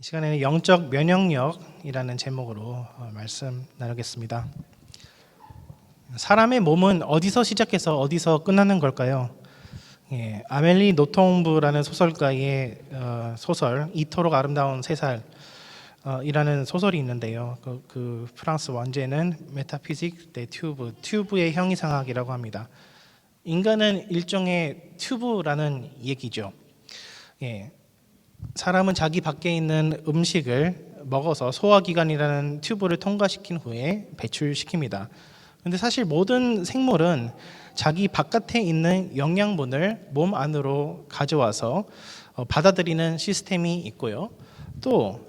이 시간에는 영적 면역력이라는 제목으로 말씀 나누겠습니다. 사람의 몸은 어디서 시작해서 어디서 끝나는 걸까요? 아멜리 노통부라는 소설가의 소설 이토록 아름다운 세 살이라는 소설이 있는데요. 그 프랑스 원제는 메타피직 데 튜브의 형이상학이라고 합니다. 인간은 일종의 튜브라는 얘기죠. 사람은 자기 밖에 있는 음식을 먹어서 소화기관이라는 튜브를 통과시킨 후에 배출시킵니다. 근데 사실 모든 생물은 자기 바깥에 있는 영양분을 몸 안으로 가져와서 받아들이는 시스템이 있고요. 또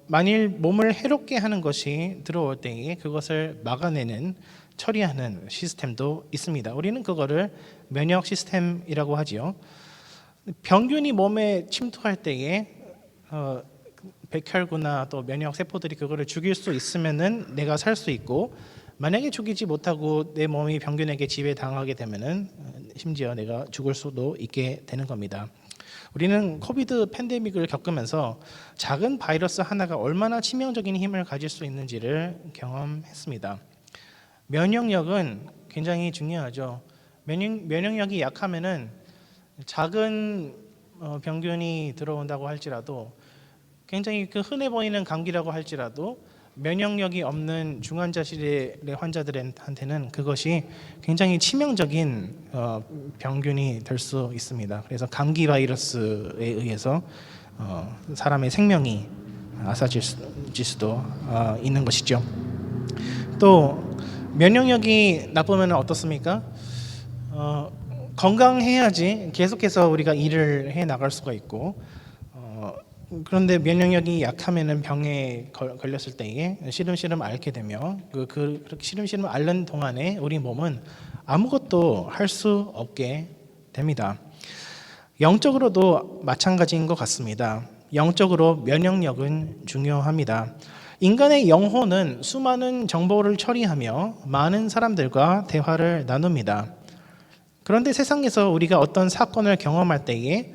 만일 몸을 해롭게 하는 것이 들어올 때에 그것을 막아내는 처리하는 시스템도 있습니다. 우리는 그거를 면역 시스템이라고 하지요. 병균이 몸에 침투할 때에 백혈구나 또 면역 세포들이 그거를 죽일 수 있으면은 내가 살 수 있고, 만약에 죽이지 못하고 내 몸이 병균에게 지배당하게 되면은 심지어 내가 죽을 수도 있게 되는 겁니다. 우리는 코비드 팬데믹을 겪으면서 작은 바이러스 하나가 얼마나 치명적인 힘을 가질 수 있는지를 경험했습니다. 면역력은 굉장히 중요하죠. 면역력이 약하면은 작은 병균이 들어온다고 할지라도, 굉장히 그 흔해 보이는 감기라고 할지라도 면역력이 없는 중환자실의 환자들한테는 그것이 굉장히 치명적인 병균이 될 수 있습니다. 그래서 감기 바이러스에 의해서 사람의 생명이 앗아질 수도 있는 것이죠. 또 면역력이 나쁘면 어떻습니까? 건강해야지 계속해서 우리가 일을 해 나갈 수가 있고, 그런데 면역력이 약하면은 병에 걸렸을 때에 시름시름 앓게 되며 그렇게 시름시름 앓는 동안에 우리 몸은 아무것도 할 수 없게 됩니다. 영적으로도 마찬가지인 것 같습니다. 영적으로 면역력은 중요합니다. 인간의 영혼은 수많은 정보를 처리하며 많은 사람들과 대화를 나눕니다. 그런데 세상에서 우리가 어떤 사건을 경험할 때에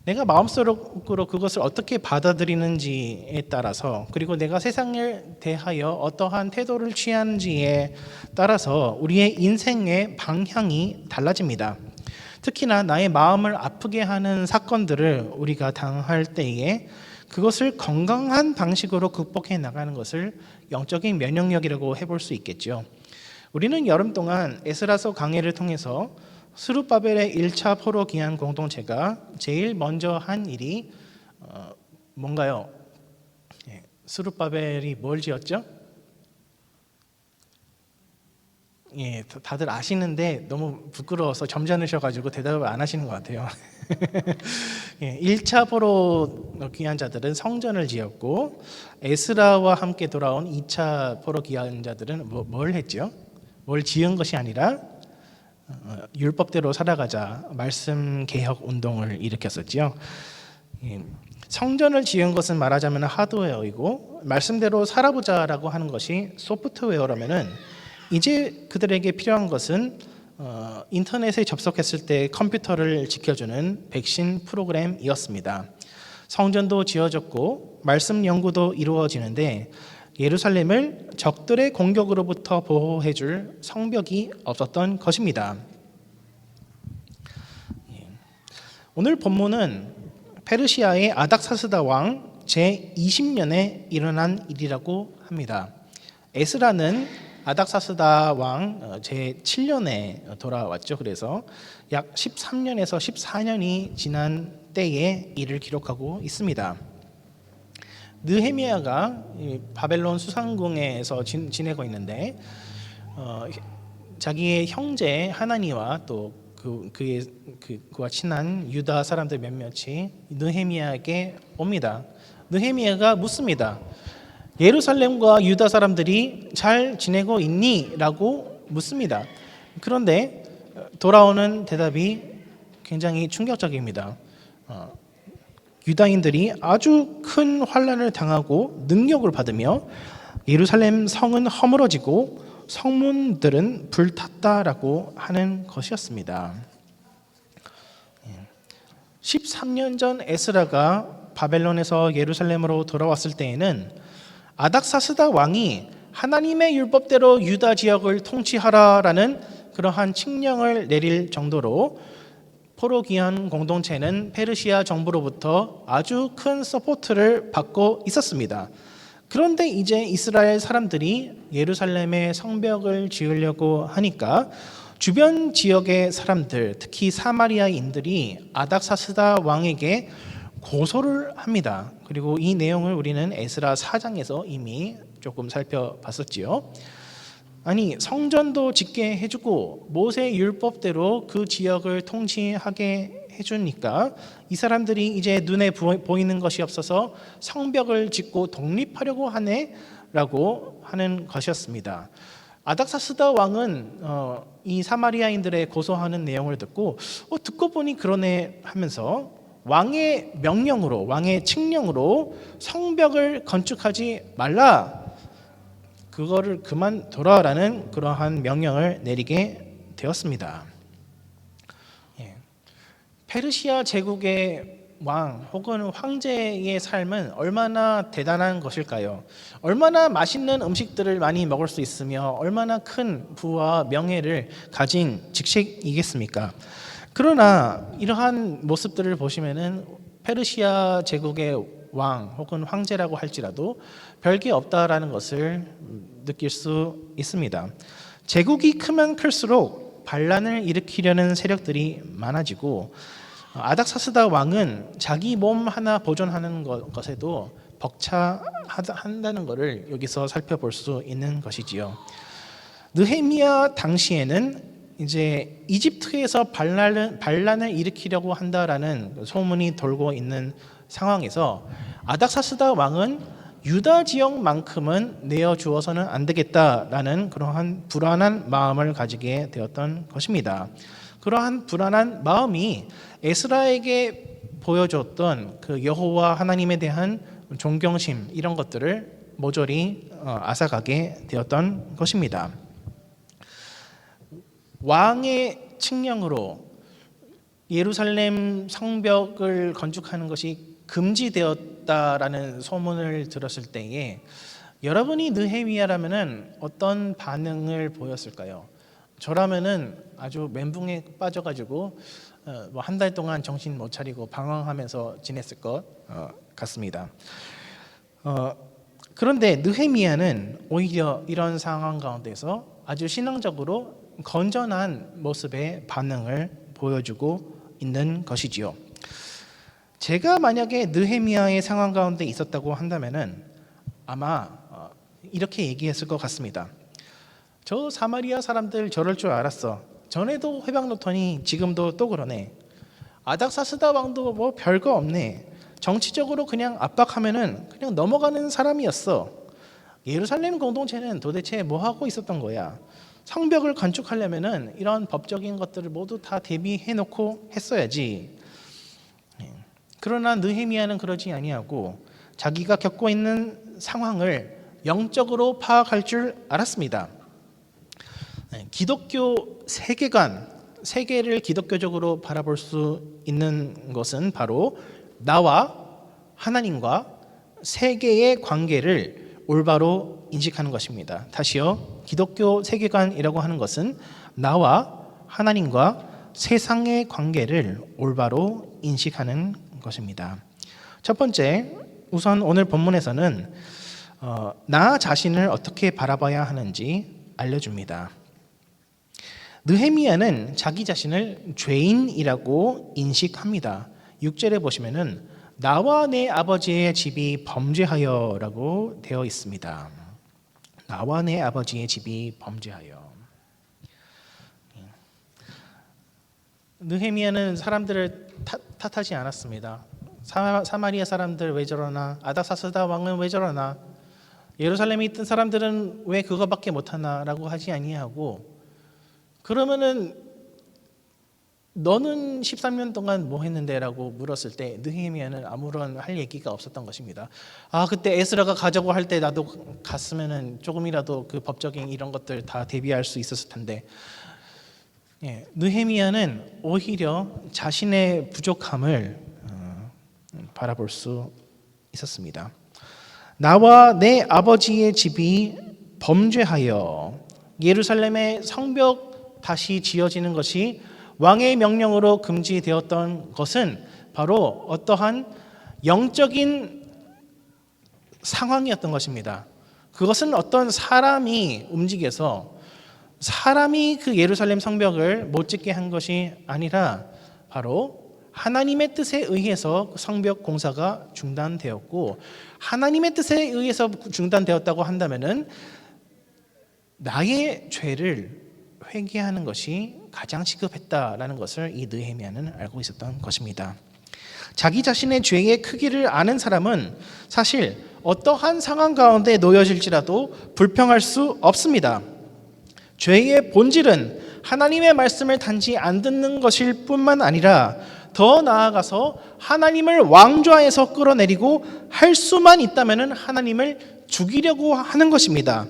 내가 마음속으로 그것을 어떻게 받아들이는지에 따라서, 그리고 내가 세상을 대하여 어떠한 태도를 취하는지에 따라서 우리의 인생의 방향이 달라집니다. 특히나 나의 마음을 아프게 하는 사건들을 우리가 당할 때에 그것을 건강한 방식으로 극복해 나가는 것을 영적인 면역력이라고 해볼 수 있겠죠. 우리는 여름 동안 에스라서 강해를 통해서 스룹바벨의 1차 포로 귀환 공동체가 제일 먼저 한 일이 뭔가요? 스룹바벨이 뭘 지었죠? 다들 아시는데 너무 부끄러워서 점잖으셔가지고 대답을 안 하시는 것 같아요. 1차 포로 귀환자들은 성전을 지었고, 에스라와 함께 돌아온 2차 포로 귀환자들은 뭘 했죠? 뭘 지은 것이 아니라 율법대로 살아가자 말씀 개혁 운동을 일으켰었죠. 성전을 지은 것은 말하자면 하드웨어이고, 말씀대로 살아보자라고 하는 것이 소프트웨어라면은 이제 그들에게 필요한 것은 인터넷에 접속했을 때 컴퓨터를 지켜주는 백신 프로그램이었습니다. 성전도 지어졌고 말씀 연구도 이루어지는데 예루살렘을 적들의 공격으로부터 보호해줄 성벽이 없었던 것입니다. 오늘 본문은 페르시아의 아닥사스다 왕 제20년에 일어난 일이라고 합니다. 에스라는 아닥사스다 왕 제7년에 돌아왔죠. 그래서 약 13년에서 14년이 지난 때의 일을 기록하고 있습니다. 느헤미야가 바벨론 수상궁에서 지내고 있는데 자기의 형제 하나니와 또 그와 친한 유다 사람들 몇몇이 느헤미야에게 옵니다. 느헤미야가 묻습니다. 예루살렘과 유다 사람들이 잘 지내고 있니? 라고 묻습니다. 그런데 돌아오는 대답이 굉장히 충격적입니다. 유다인들이 아주 큰 환난을 당하고 능력을 받으며 예루살렘 성은 허물어지고 성문들은 불탔다라고 하는 것이었습니다. 13년 전 에스라가 바벨론에서 예루살렘으로 돌아왔을 때에는 아닥사스다 왕이 하나님의 율법대로 유다 지역을 통치하라라는 그러한 칙령을 내릴 정도로 포로기한 공동체는 페르시아 정부로부터 아주 큰 서포트를 받고 있었습니다. 그런데 이제 이스라엘 사람들이 예루살렘에 성벽을 지으려고 하니까 주변 지역의 사람들, 특히 사마리아인들이 아닥사스다 왕에게 고소를 합니다. 그리고 이 내용을 우리는 에스라 4장에서 이미 조금 살펴봤었지요. 아니, 성전도 짓게 해주고 모세 율법대로 그 지역을 통치하게 해주니까 이 사람들이 이제 눈에 보이는 것이 없어서 성벽을 짓고 독립하려고 하네라고 하는 것이었습니다. 아닥사스다 왕은 이 사마리아인들의 고소하는 내용을 듣고 듣고 보니 그러네 하면서 왕의 명령으로, 왕의 칙령으로 성벽을 건축하지 말라, 그거를 그만둬라라는 그러한 명령을 내리게 되었습니다. 페르시아 제국의 왕 혹은 황제의 삶은 얼마나 대단한 것일까요? 얼마나 맛있는 음식들을 많이 먹을 수 있으며 얼마나 큰 부와 명예를 가진 직책이겠습니까? 그러나 이러한 모습들을 보시면은 페르시아 제국의 왕 혹은 황제라고 할지라도 별게 없다라는 것을 느낄 수 있습니다. 제국이 크면 클수록 반란을 일으키려는 세력들이 많아지고 아닥사스다 왕은 자기 몸 하나 보존하는 것에도 벅차한다는 것을 여기서 살펴볼 수 있는 것이지요. 느헤미야 당시에는 이제 이집트에서 반란을 일으키려고 한다라는 소문이 돌고 있는 상황에서 아닥사스다 왕은 유다 지역만큼은 내어주어서는 안 되겠다라는 그러한 불안한 마음을 가지게 되었던 것입니다. 그러한 불안한 마음이 에스라에게 보여줬던 그 여호와 하나님에 대한 존경심, 이런 것들을 모조리 앗아가게 되었던 것입니다. 왕의 칙령으로 예루살렘 성벽을 건축하는 것이 금지되었다라는 소문을 들었을 때에 여러분이 느헤미야라면은 어떤 반응을 보였을까요? 저라면은 아주 멘붕에 빠져가지고 뭐 한 달 동안 정신 못 차리고 방황하면서 지냈을 것 같습니다. 그런데 느헤미야는 오히려 이런 상황 가운데서 아주 신앙적으로 건전한 모습의 반응을 보여주고 있는 것이지요. 제가 만약에 느헤미야의 상황 가운데 있었다고 한다면은 아마 이렇게 얘기했을 것 같습니다. 저 사마리아 사람들 저럴 줄 알았어. 전에도 회방 놓더니 지금도 또 그러네. 아닥사스다 왕도 뭐 별거 없네. 정치적으로 그냥 압박하면은 그냥 넘어가는 사람이었어. 예루살렘 공동체는 도대체 뭐 하고 있었던 거야? 성벽을 건축하려면은 이런 법적인 것들을 모두 다 대비해 놓고 했어야지. 그러나 느헤미야는 그러지 아니하고 자기가 겪고 있는 상황을 영적으로 파악할 줄 알았습니다. 기독교 세계를 기독교적으로 바라볼 수 있는 것은 바로 나와 하나님과 세계의 관계를 올바로 인식하는 것입니다. 다시요, 기독교 세계관이라고 하는 것은 나와 하나님과 세상의 관계를 올바로 인식하는 것입니다. 첫 번째, 우선 오늘 본문에서는 나 자신을 어떻게 바라봐야 하는지 알려줍니다. 느헤미야는 자기 자신을 죄인이라고 인식합니다. 6절에 보시면은 나와 내 아버지의 집이 범죄하여라고 되어 있습니다. 나와 내 아버지의 집이 범죄하여. 느헤미야는 사람들을 탓하지 않았습니다. 사마리아 사람들 왜 저러나, 아닥사스다 왕은 왜 저러나, 예루살렘에 있던 사람들은 왜 그거밖에 못하나라고 하지 아니하고, 그러면은 너는 13년 동안 뭐 했는데? 라고 물었을 때 느헤미야는 아무런 할 얘기가 없었던 것입니다. 그때 에스라가 가자고 할 때 나도 갔으면은 조금이라도 그 법적인 이런 것들 다 대비할 수 있었을 텐데. 느헤미야는 오히려 자신의 부족함을 바라볼 수 있었습니다. 나와 내 아버지의 집이 범죄하여 예루살렘의 성벽 다시 지어지는 것이 왕의 명령으로 금지되었던 것은 바로 어떠한 영적인 상황이었던 것입니다. 그것은 어떤 사람이 움직여서 사람이 그 예루살렘 성벽을 못 짓게 한 것이 아니라 바로 하나님의 뜻에 의해서 성벽 공사가 중단되었고, 하나님의 뜻에 의해서 중단되었다고 한다면은 나의 죄를 회개하는 것이 가장 시급했다라는 것을 이 느헤미야는 알고 있었던 것입니다. 자기 자신의 죄의 크기를 아는 사람은 사실 어떠한 상황 가운데 놓여질지라도 불평할 수 없습니다. 죄의 본질은 하나님의 말씀을 단지 안 듣는 것일 뿐만 아니라 더 나아가서 하나님을 왕좌에서 끌어내리고 할 수만 있다면 하나님을 죽이려고 하는 것입니다.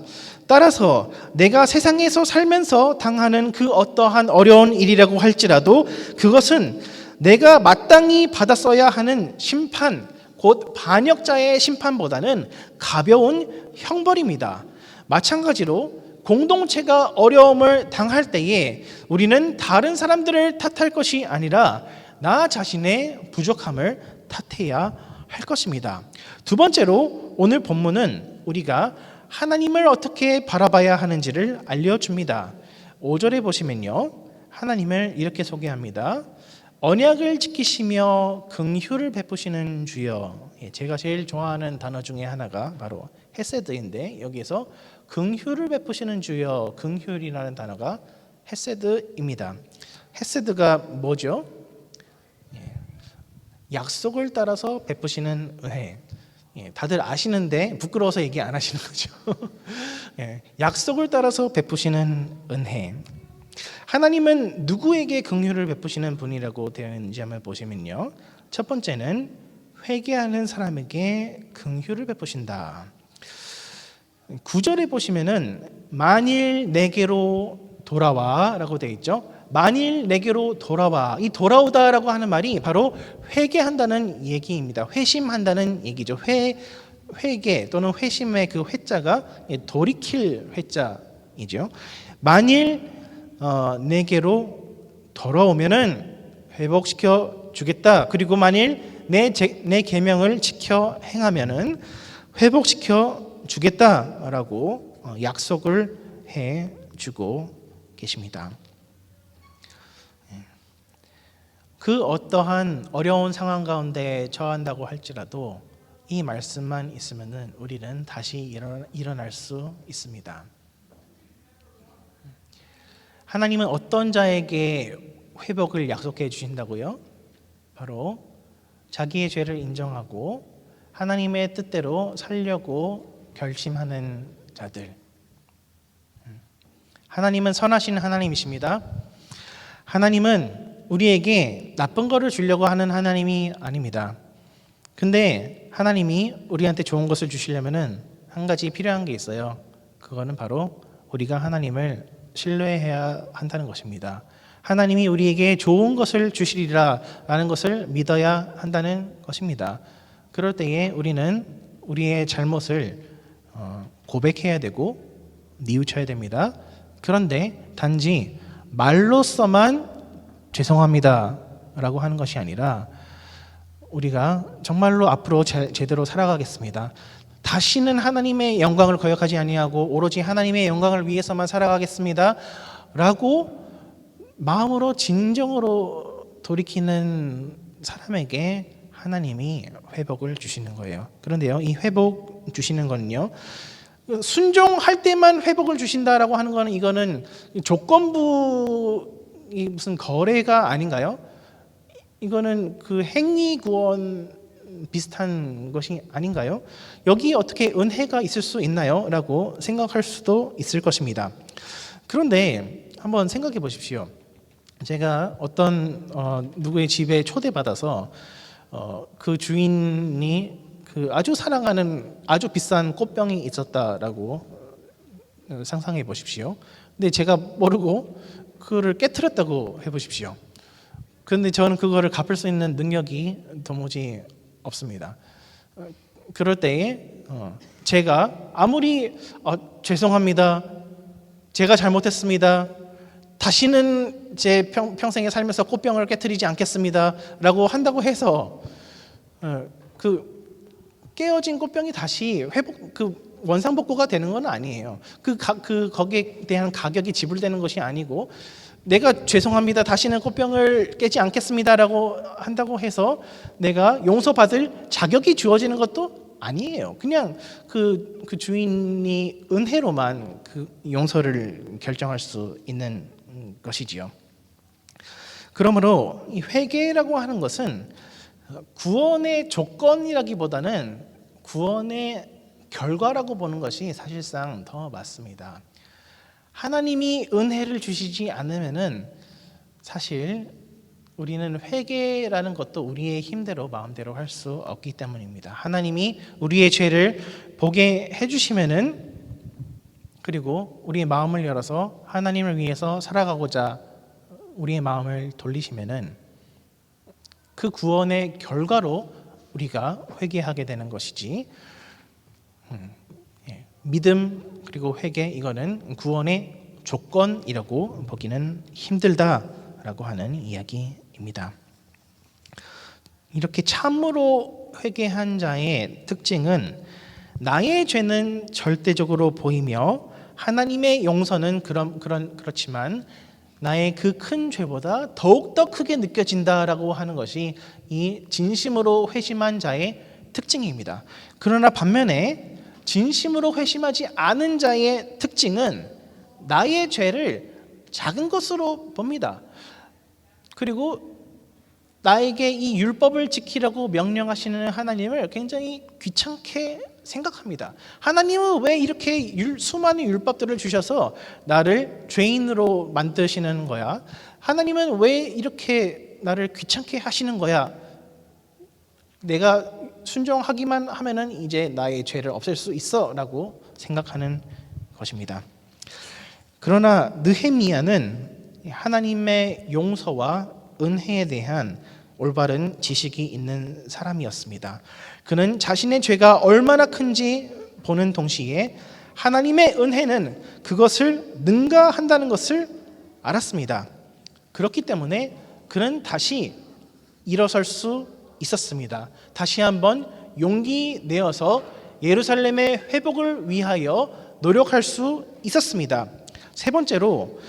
따라서 내가 세상에서 살면서 당하는 그 어떠한 어려운 일이라고 할지라도 그것은 내가 마땅히 받았어야 하는 심판, 곧 반역자의 심판보다는 가벼운 형벌입니다. 마찬가지로 공동체가 어려움을 당할 때에 우리는 다른 사람들을 탓할 것이 아니라 나 자신의 부족함을 탓해야 할 것입니다. 두 번째로 오늘 본문은 우리가 하나님을 어떻게 바라봐야 하는지를 알려줍니다. 5절에 보시면요, 하나님을 이렇게 소개합니다. 언약을 지키시며 긍휼을 베푸시는 주여. 제가 제일 좋아하는 단어 중에 하나가 바로 헤세드인데, 여기에서 긍휼을 베푸시는 주여, 긍휼이라는 단어가 헤세드입니다. 헤세드가 뭐죠? 약속을 따라서 베푸시는 은혜. 다들 아시는데 부끄러워서 얘기 안 하시는 거죠. 약속을 따라서 베푸시는 은혜. 하나님은 누구에게 긍휼을 베푸시는 분이라고 되어 있는지 한번 보시면요, 첫 번째는 회개하는 사람에게 긍휼을 베푸신다. 9절에 보시면은 만일 내게로 돌아와 라고 되어 있죠. 만일 내게로 돌아와, 이 돌아오다라고 하는 말이 바로 회개한다는 얘기입니다. 회심한다는 얘기죠. 회개 또는 회심의 그 회자가 돌이킬 회자이죠. 만일 내게로 돌아오면은 회복시켜 주겠다. 그리고 만일 내 계명을 지켜 행하면은 회복시켜 주겠다라고 약속을 해 주고 계십니다. 그 어떠한 어려운 상황 가운데 처한다고 할지라도 이 말씀만 있으면은 우리는 다시 일어날 수 있습니다. 하나님은 어떤 자에게 회복을 약속해 주신다고요? 바로 자기의 죄를 인정하고 하나님의 뜻대로 살려고 결심하는 자들. 하나님은 선하신 하나님이십니다. 하나님은 우리에게 나쁜 거를 주려고 하는 하나님이 아닙니다. 근데 하나님이 우리한테 좋은 것을 주시려면은 한 가지 필요한 게 있어요. 그거는 바로 우리가 하나님을 신뢰해야 한다는 것입니다. 하나님이 우리에게 좋은 것을 주시리라 라는 것을 믿어야 한다는 것입니다. 그럴 때에 우리는 우리의 잘못을 고백해야 되고 뉘우쳐야 됩니다. 그런데 단지 말로서만 죄송합니다 라고 하는 것이 아니라 우리가 정말로 앞으로 제대로 살아가겠습니다. 다시는 하나님의 영광을 거역하지 아니하고 오로지 하나님의 영광을 위해서만 살아가겠습니다 라고 마음으로 진정으로 돌이키는 사람에게 하나님이 회복을 주시는 거예요. 그런데요, 이 회복 주시는 거는요, 순종할 때만 회복을 주신다라고 하는 거는 이거는 조건부 무슨 거래가 아닌가요? 이거는 그 행위 구원 비슷한 것이 아닌가요? 여기 어떻게 은혜가 있을 수 있나요? 라고 생각할 수도 있을 것입니다. 그런데 한번 생각해 보십시오. 제가 어떤 누구의 집에 초대받아서 그 주인이 그 아주 사랑하는 아주 비싼 꽃병이 있었다라고 상상해 보십시오. 근데 제가 모르고 그거를 깨트렸다고 해보십시오. 그런데 저는 그거를 갚을 수 있는 능력이 도무지 없습니다. 그럴 때에 제가 아무리 죄송합니다, 제가 잘못했습니다, 다시는 제 평생에 살면서 꽃병을 깨트리지 않겠습니다 라고 한다고 해서 그 깨어진 꽃병이 다시 원상복구가 되는 건 아니에요. 거기에 대한 가격이 지불되는 것이 아니고, 내가 죄송합니다, 다시는 꽃병을 깨지 않겠습니다라고 한다고 해서 내가 용서받을 자격이 주어지는 것도 아니에요. 그냥 그 주인이 은혜로만 그 용서를 결정할 수 있는 것이지요. 그러므로 이 회개라고 하는 것은 구원의 조건이라기보다는 구원의 결과라고 보는 것이 사실상 더 맞습니다. 하나님이 은혜를 주시지 않으면은 사실 우리는 회개라는 것도 우리의 힘대로 마음대로 할 수 없기 때문입니다. 하나님이 우리의 죄를 보게 해주시면은, 그리고 우리의 마음을 열어서 하나님을 위해서 살아가고자 우리의 마음을 돌리시면은 그 구원의 결과로 우리가 회개하게 되는 것이지, 믿음 그리고 회개, 이거는 구원의 조건이라고 보기는 힘들다라고 하는 이야기입니다. 이렇게 참으로 회개한 자의 특징은 나의 죄는 절대적으로 보이며 하나님의 용서는 그렇지만 나의 그 큰 죄보다 더욱더 크게 느껴진다라고 하는 것이 이 진심으로 회심한 자의 특징입니다. 그러나 반면에 진심으로 회심하지 않은 자의 특징은 나의 죄를 작은 것으로 봅니다. 그리고 나에게 이 율법을 지키라고 명령하시는 하나님을 굉장히 귀찮게 생각합니다. 하나님은 왜 이렇게 수많은 율법들을 주셔서 나를 죄인으로 만드시는 거야? 하나님은 왜 이렇게 나를 귀찮게 하시는 거야? 내가 순종하기만 하면은 이제 나의 죄를 없앨 수 있어라고 생각하는 것입니다. 그러나 느헤미야는 하나님의 용서와 은혜에 대한 올바른 지식이 있는 사람이었습니다. 그는 자신의 죄가 얼마나 큰지 보는 동시에 하나님의 은혜는 그것을 능가한다는 것을 알았습니다. 그렇기 때문에 그는 다시 일어설 수 있었습니다. 다시 한번 용기 내어서 예루살렘의 회복을 위하여 노력할 수 있었습니다. 세 번째로,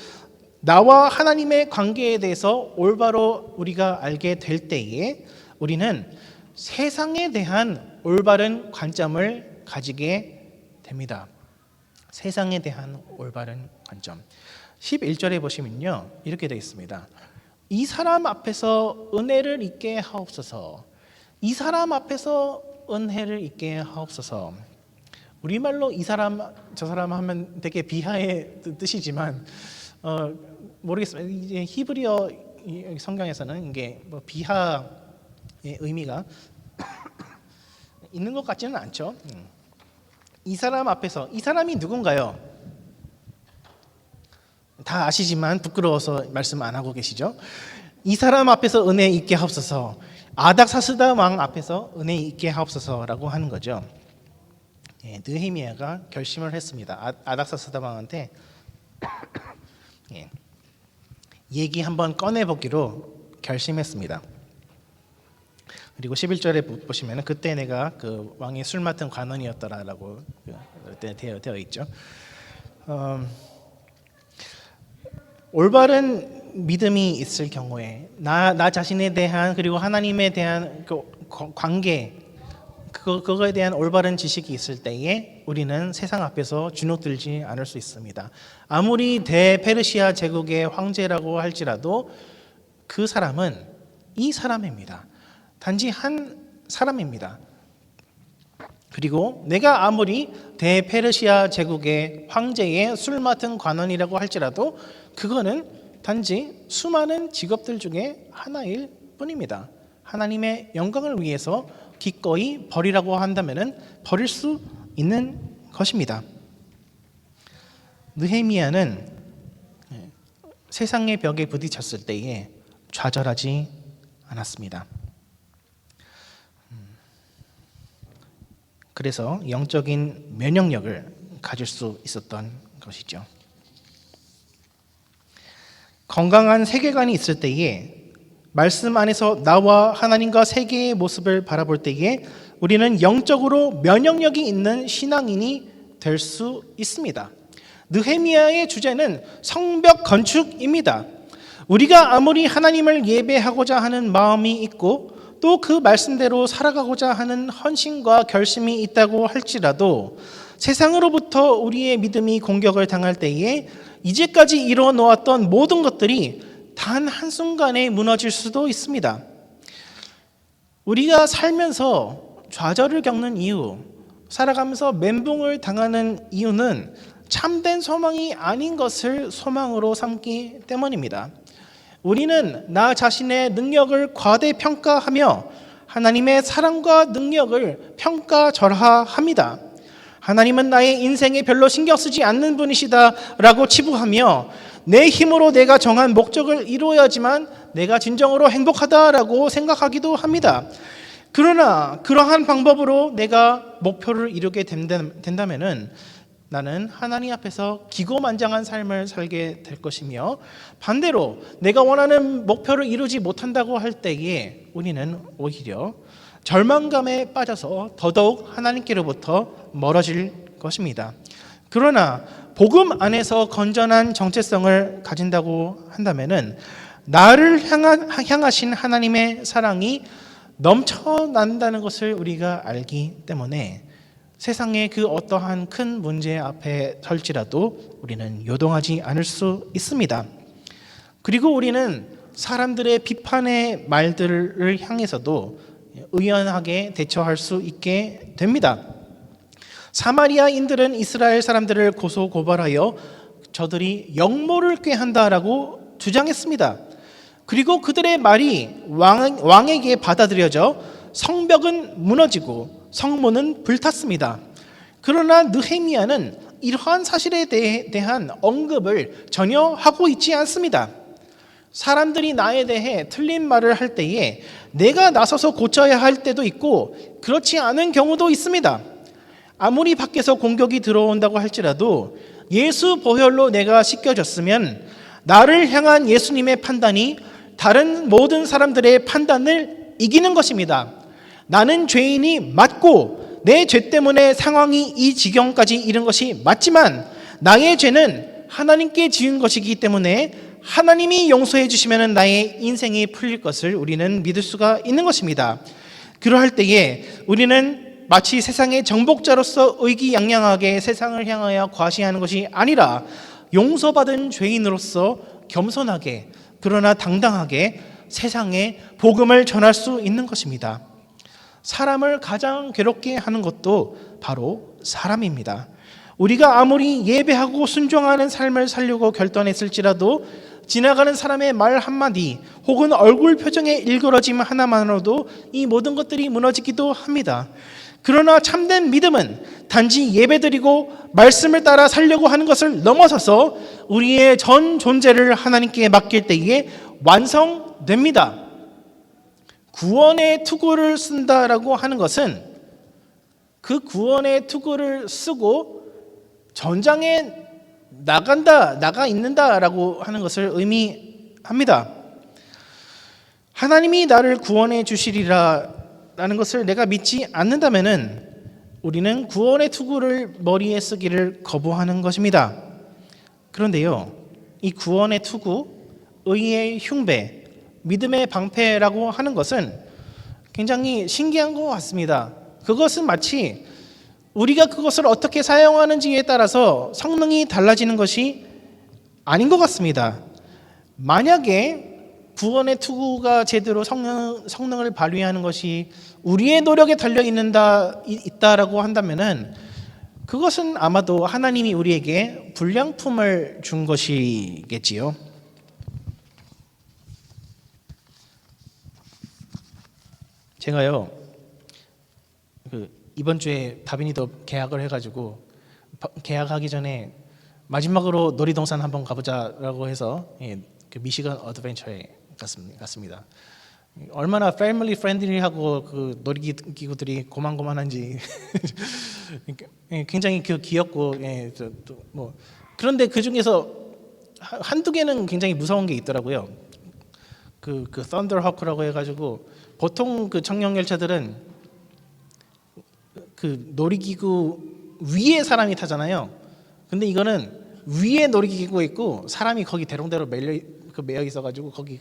나와 하나님의 관계에 대해서 올바로 우리가 알게 될 때에 우리는 세상에 대한 올바른 관점을 가지게 됩니다. 세상에 대한 올바른 관점. 11절에 보시면요, 이렇게 되어 있습니다. 이 사람 앞에서 은혜를 잊게 하옵소서. 이 사람 앞에서 은혜를 잊게 하옵소서. 우리말로 이 사람 저 사람 하면 되게 비하의 뜻이지만 모르겠습니다. 이제 히브리어 성경에서는 이게 뭐 비하의 의미가 있는 것 같지는 않죠. 이 사람 앞에서, 이 사람이 누군가요? 다 아시지만 부끄러워서 말씀 안 하고 계시죠? 이 사람 앞에서 은혜 있게 하옵소서. 아닥사스다 왕 앞에서 은혜 있게 하옵소서라고 하는 거죠. 느헤미야가 결심을 했습니다. 아닥사스다 왕한테 얘기 한번 꺼내보기로 결심했습니다. 그리고 11절에 보시면 그때 내가 그 왕의 술 맡은 관원이었더라라고 되어 있죠. 올바른 믿음이 있을 경우에 나 자신에 대한, 그리고 하나님에 대한 그 관계, 그거에 대한 올바른 지식이 있을 때에 우리는 세상 앞에서 주눅들지 않을 수 있습니다. 아무리 대페르시아 제국의 황제라고 할지라도 그 사람은 이 사람입니다. 단지 한 사람입니다. 그리고 내가 아무리 대페르시아 제국의 황제의 술 맡은 관원이라고 할지라도 그거는 단지 수많은 직업들 중에 하나일 뿐입니다. 하나님의 영광을 위해서 기꺼이 버리라고 한다면 버릴 수 있는 것입니다. 느헤미야는 세상의 벽에 부딪혔을 때에 좌절하지 않았습니다. 그래서 영적인 면역력을 가질 수 있었던 것이죠. 건강한 세계관이 있을 때에 말씀 안에서 나와 하나님과 세계의 모습을 바라볼 때에 우리는 영적으로 면역력이 있는 신앙인이 될 수 있습니다. 느헤미야의 주제는 성벽 건축입니다. 우리가 아무리 하나님을 예배하고자 하는 마음이 있고 또 그 말씀대로 살아가고자 하는 헌신과 결심이 있다고 할지라도 세상으로부터 우리의 믿음이 공격을 당할 때에 이제까지 이루어 놓았던 모든 것들이 단 한순간에 무너질 수도 있습니다. 우리가 살면서 좌절을 겪는 이유, 살아가면서 멘붕을 당하는 이유는 참된 소망이 아닌 것을 소망으로 삼기 때문입니다. 우리는 나 자신의 능력을 과대평가하며 하나님의 사랑과 능력을 평가절하합니다. 하나님은 나의 인생에 별로 신경 쓰지 않는 분이시다라고 치부하며 내 힘으로 내가 정한 목적을 이루어야지만 내가 진정으로 행복하다라고 생각하기도 합니다. 그러나 그러한 방법으로 내가 목표를 이루게 된다면은 나는 하나님 앞에서 기고만장한 삶을 살게 될 것이며 반대로 내가 원하는 목표를 이루지 못한다고 할 때에 우리는 오히려 절망감에 빠져서 더더욱 하나님께로부터 멀어질 것입니다. 그러나 복음 안에서 건전한 정체성을 가진다고 한다면은 나를 향하신 하나님의 사랑이 넘쳐난다는 것을 우리가 알기 때문에 세상의 그 어떠한 큰 문제 앞에 설지라도 우리는 요동하지 않을 수 있습니다. 그리고 우리는 사람들의 비판의 말들을 향해서도 의연하게 대처할 수 있게 됩니다. 사마리아인들은 이스라엘 사람들을 고소고발하여 저들이 역모를 꾀한다라고 주장했습니다. 그리고 그들의 말이 왕에게 받아들여져 성벽은 무너지고 성문은 불탔습니다. 그러나 느헤미야는 이러한 사실에 대한 언급을 전혀 하고 있지 않습니다. 사람들이 나에 대해 틀린 말을 할 때에 내가 나서서 고쳐야 할 때도 있고 그렇지 않은 경우도 있습니다. 아무리 밖에서 공격이 들어온다고 할지라도 예수 보혈로 내가 씻겨졌으면 나를 향한 예수님의 판단이 다른 모든 사람들의 판단을 이기는 것입니다. 나는 죄인이 맞고 내 죄 때문에 상황이 이 지경까지 이른 것이 맞지만 나의 죄는 하나님께 지은 것이기 때문에 하나님이 용서해 주시면 나의 인생이 풀릴 것을 우리는 믿을 수가 있는 것입니다. 그러할 때에 우리는 마치 세상의 정복자로서 의기양양하게 세상을 향하여 과시하는 것이 아니라 용서받은 죄인으로서 겸손하게 그러나 당당하게 세상에 복음을 전할 수 있는 것입니다. 사람을 가장 괴롭게 하는 것도 바로 사람입니다. 우리가 아무리 예배하고 순종하는 삶을 살려고 결단했을지라도 지나가는 사람의 말 한마디 혹은 얼굴 표정의 일그러짐 하나만으로도 이 모든 것들이 무너지기도 합니다. 그러나 참된 믿음은 단지 예배드리고 말씀을 따라 살려고 하는 것을 넘어서서 우리의 전 존재를 하나님께 맡길 때에 완성됩니다. 구원의 투구를 쓴다라고 하는 것은 그 구원의 투구를 쓰고 전장에 나가 있는다라고 하는 것을 의미합니다. 하나님이 나를 구원해 주시리라라는 것을 내가 믿지 않는다면은 우리는 구원의 투구를 머리에 쓰기를 거부하는 것입니다. 그런데요, 이 구원의 투구, 의의 흉배, 믿음의 방패라고 하는 것은 굉장히 신기한 것 같습니다. 그것은 마치 우리가 그것을 어떻게 사용하는지에 따라서 성능이 달라지는 것이 아닌 것 같습니다. 만약에 구원의 투구가 제대로 성능을 발휘하는 것이 우리의 노력에 달려 있다라고 한다면은 그것은 아마도 하나님이 우리에게 불량품을 준 것이겠지요. 제가요, 이번 주에 다빈이도 계약을 해가지고 계약하기 전에 마지막으로 놀이동산 한번 가보자라고 해서 그 미시간 어드벤처에 갔습니다. 얼마나 패밀리 프렌들리하고 그 놀이기구들이 고만고만한지 굉장히 귀엽고 뭐 그런데 그 중에서 한두 개는 굉장히 무서운 게 있더라고요. 그 썬더호크라고 해가지고 보통 그 청룡 열차들은 그 놀이기구 위에 사람이 타잖아요. 근데 이거는 위에 놀이기구가 있고 사람이 거기 대롱대로 매여 있어가지고 거기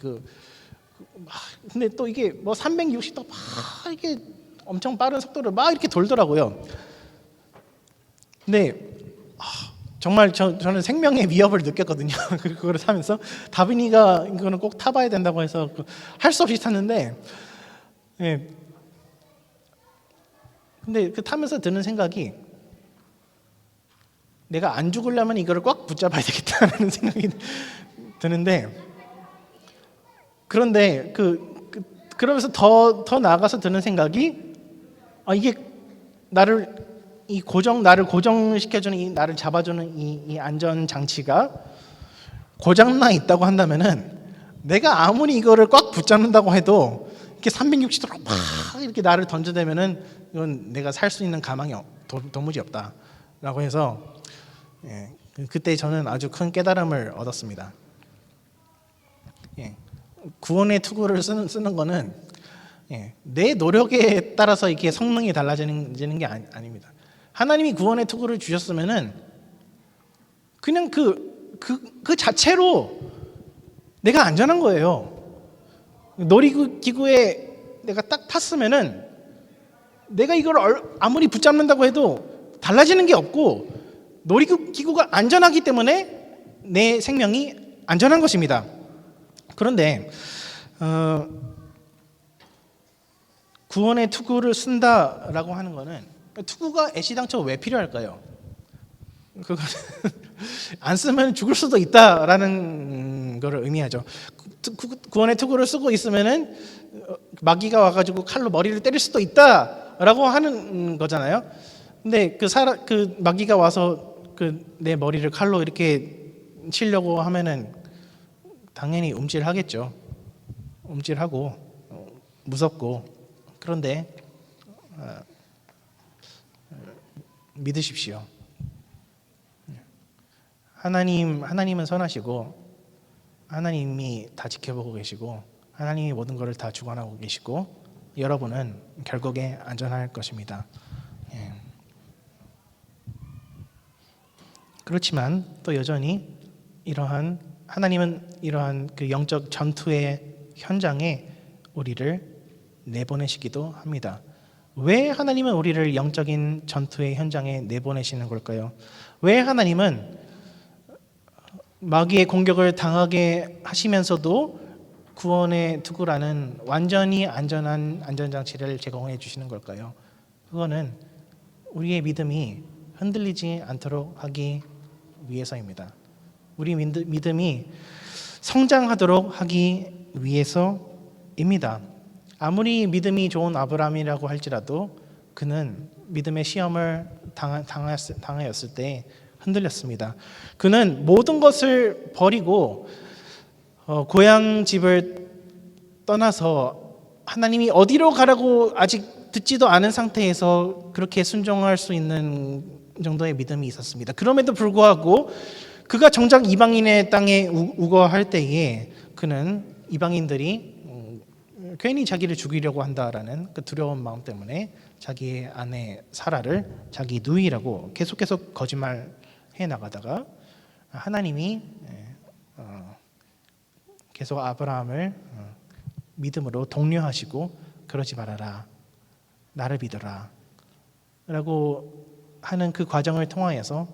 근데 또 이게 뭐 360도 막 이게 엄청 빠른 속도로 막 이렇게 돌더라고요. 근데 정말 저는 생명의 위협을 느꼈거든요. 그거를 타면서 다빈이가 이거는 꼭 타봐야 된다고 해서 할 수 없이 탔는데, 예. 근데 그 타면서 드는 생각이 내가 안 죽으려면 이거를 꽉 붙잡아야 되겠다는 생각이 드는데, 그런데 그러면서 더 나아가서 드는 생각이 이게 나를 고정시켜주는 나를 잡아주는 이 안전 장치가 고장나 있다고 한다면은 내가 아무리 이거를 꽉 붙잡는다고 해도 이렇게 360도로 막 이렇게 나를 던져대면은 이건 내가 살 수 있는 가망이 도무지 없다라고 해서 그때 저는 아주 큰 깨달음을 얻었습니다. 구원의 투구를 쓰는 거는 내 노력에 따라서 이렇게 성능이 달라지는 게 아닙니다. 하나님이 구원의 투구를 주셨으면은 그냥 그 자체로 내가 안전한 거예요. 놀이기구에 내가 딱 탔으면은 내가 이걸 아무리 붙잡는다고 해도 달라지는 게 없고 놀이기구가 안전하기 때문에 내 생명이 안전한 것입니다. 그런데 구원의 투구를 쓴다라고 하는 거는 투구가 애시당초 왜 필요할까요? 그거 안 쓰면 죽을 수도 있다라는 것을 의미하죠. 구원의 투구를 쓰고 있으면은 마귀가 와가지고 칼로 머리를 때릴 수도 있다라고 하는 거잖아요. 근데 그 마귀가 와서 내 머리를 칼로 이렇게 치려고 하면은 당연히 움찔하겠죠. 움찔하고 무섭고. 그런데 믿으십시오. 하나님은 선하시고 하나님이 다 지켜보고 계시고 하나님이 모든 것을 다 주관하고 계시고 여러분은 결국에 안전할 것입니다. 그렇지만 또 여전히 하나님은 이러한 그 영적 전투의 현장에 우리를 내보내시기도 합니다. 왜 하나님은 우리를 영적인 전투의 현장에 내보내시는 걸까요? 왜 하나님은 마귀의 공격을 당하게 하시면서도 구원의 투구라는 완전히 안전한 안전장치를 제공해 주시는 걸까요? 그거는 우리의 믿음이 흔들리지 않도록 하기 위해서입니다. 우리 믿음이 성장하도록 하기 위해서입니다. 아무리 믿음이 좋은 아브라함이라고 할지라도 그는 믿음의 시험을 당하였을 때 흔들렸습니다. 그는 모든 것을 버리고 고향 집을 떠나서 하나님이 어디로 가라고 아직 듣지도 않은 상태에서 그렇게 순종할 수 있는 정도의 믿음이 있었습니다. 그럼에도 불구하고 그가 정작 이방인의 땅에 우거할 때에 그는 이방인들이 괜히 자기를 죽이려고 한다라는 그 두려운 마음 때문에 자기의 아내 사라를 자기 누이라고 계속 거짓말해 나가다가 하나님이 계속 아브라함을 믿음으로 독려하시고 그러지 말아라, 나를 믿어라 라고 하는 그 과정을 통하여서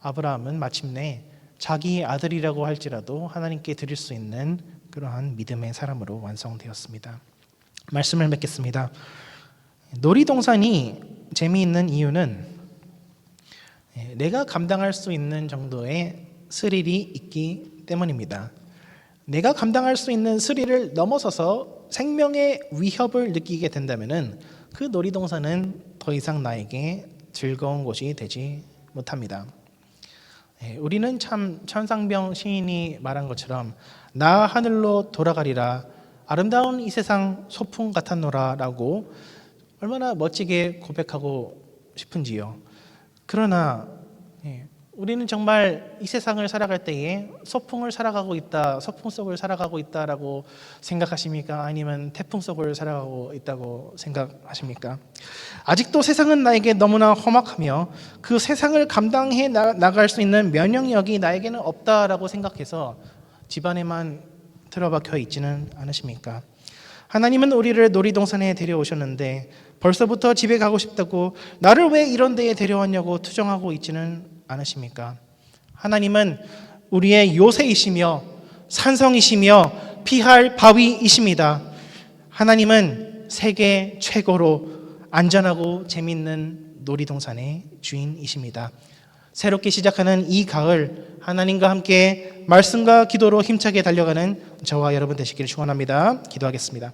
아브라함은 마침내 자기의 아들이라고 할지라도 하나님께 드릴 수 있는 그러한 믿음의 사람으로 완성되었습니다. 말씀을 맺겠습니다. 놀이동산이 재미있는 이유는 내가 감당할 수 있는 정도의 스릴이 있기 때문입니다. 내가 감당할 수 있는 스릴을 넘어서서 생명의 위협을 느끼게 된다면 그 놀이동산은 더 이상 나에게 즐거운 곳이 되지 못합니다. 우리는 참 천상병 시인이 말한 것처럼 나 하늘로 돌아가리라 아름다운 이 세상 소풍 같았노라라고 얼마나 멋지게 고백하고 싶은지요. 그러나 우리는 정말 이 세상을 살아갈 때에 소풍을 살아가고 있다, 소풍 속을 살아가고 있다라고 생각하십니까? 아니면 태풍 속을 살아가고 있다고 생각하십니까? 아직도 세상은 나에게 너무나 험악하며 그 세상을 감당해 나갈 수 있는 면역력이 나에게는 없다라고 생각해서 집안에만 틀어박혀 있지는 않으십니까? 하나님은 우리를 놀이동산에 데려오셨는데 벌써부터 집에 가고 싶다고 나를 왜 이런 데에 데려왔냐고 투정하고 있지는 않으십니까? 하나님은 우리의 요새이시며 산성이시며 피할 바위이십니다. 하나님은 세계 최고로 안전하고 재밌는 놀이동산의 주인이십니다. 새롭게 시작하는 이 가을 하나님과 함께 말씀과 기도로 힘차게 달려가는 저와 여러분 되시기를 축원합니다. 기도하겠습니다.